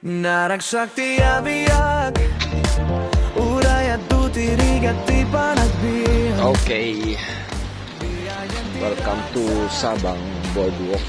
RAQZTER abiyag Uraya tutirig at di panagbihan. Okay, welcome to Sabang Boardwalk.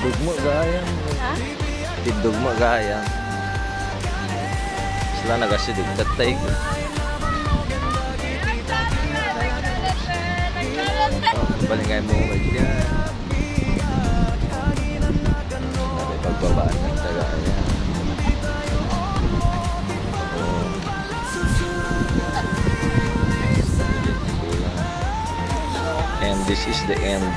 Dugmo gaya. Dugmo gaya. Sila nagasidig tatay ko. Balingay mo kayo dyan. May pagbabaan ng tagaya. And this is the end.